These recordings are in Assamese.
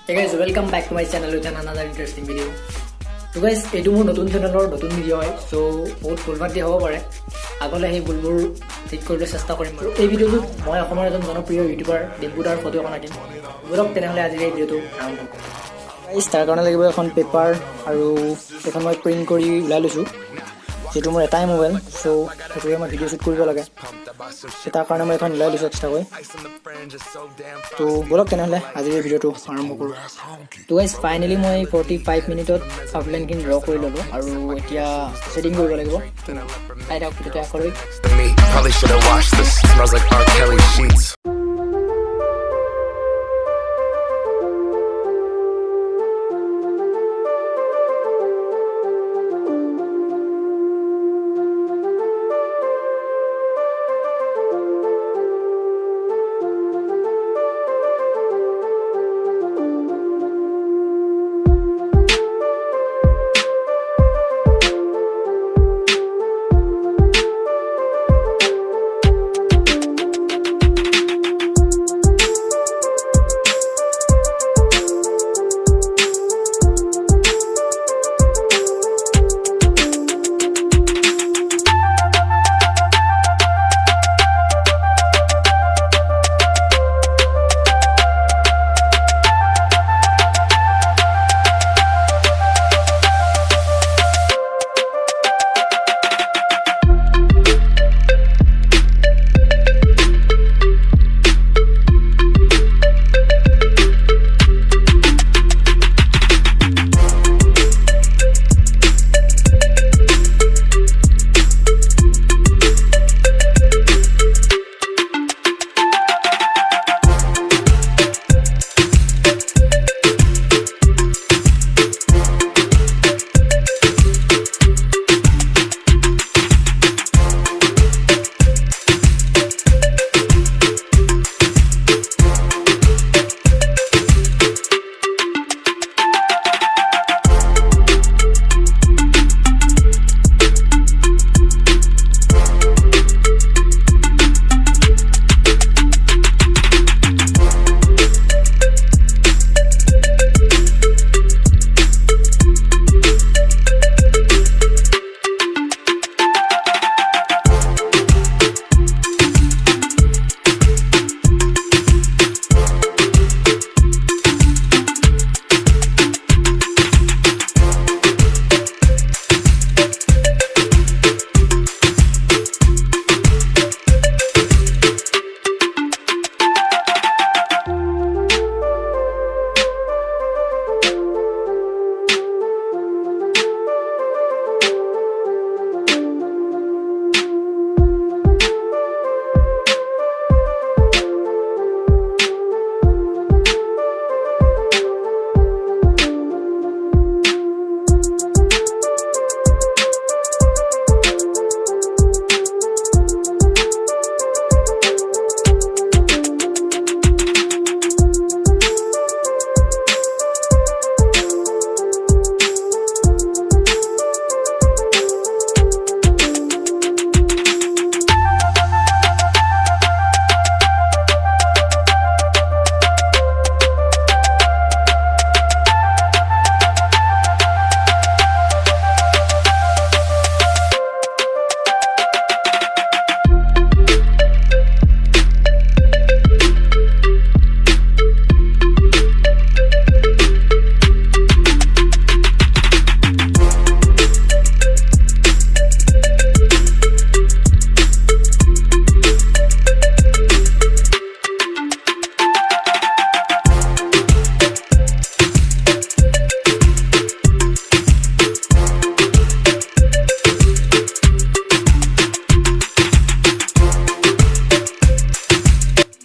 Hey guys, welcome back to my channel with another interesting video. So guys, etu mur notun channel or notun video hoy. So bahut pulvati hobo pare. Agole he bulbul thik korte chesta korim. Ei video tu moi akomar ejon jonopriyo YouTuber Dimputar photo kon akim. Bolok tenehole আজি এই ভিডিওটো আৰম্ভ কৰো। Guys, তাৰ কাৰণে লাগিব এখন পেপাৰ আৰু এখন মই প্ৰিন্ট কৰি উলাই লৈছো। যেটো মোৰ এটাই মোবাইল, সো এটোৱে মই ভিডিও শুট কৰিব লাগে। তাৰ কাৰণে মই এখন উলাই লৈছো এক্সট্ৰা কৈ। তো বলক তেনেহলে আজি এই ভিডিওটো আৰম্ভ কৰো। তো গাইস ফাইনালি মই 45 মিনিটত আউটলাইন কিন ড্ৰ কৰি ললো আৰু এতিয়া সেটিং কৰিব লাগিব। আই থাক ভিডিওটো কৰি। Probably should have washed this. Smells like R. Kelly sheets.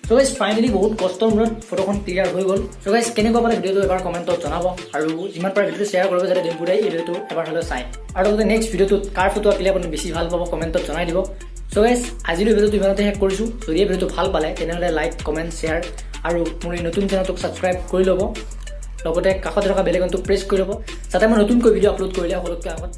So guys, finally বহুত কষ্টৰ মূৰত ফটোখন ক্লিয়াৰ হৈ গ'ল। So guys, কেনেকুৱা পালে ভিডিওটো এবাৰ কমেন্টত জনাব আৰু যিমান পাৰে ভিডিওটো শ্বেয়াৰ কৰিব যাতে ডিম্পুৰাই এই ভিডিওটো এবাৰ হলেও চাই। আৰু লগতে নেক্সট ভিডিওটোত কাৰ ফটো আঁকিলে আপুনি বেছি ভাল পাব কমেন্টত জনাই দিব। So guys, আজিলৈ ভিডিওটো ইমানতে শেষ কৰিছো। যদি এই ভিডিওটো ভাল পালে তেনেহলে লাইক, কমেন্ট, শ্বেয়াৰ আৰু মোৰ এই নতুন চেনেলটোক সাবস্ক্ৰাইব কৰি ল'ব। লগতে কাষতে থকা বেল আইকনটো প্ৰেছ কৰি ল'ব যাতে মই নতুনকৈ ভিডিও আপলোড কৰিলে সকলোতকৈ আগত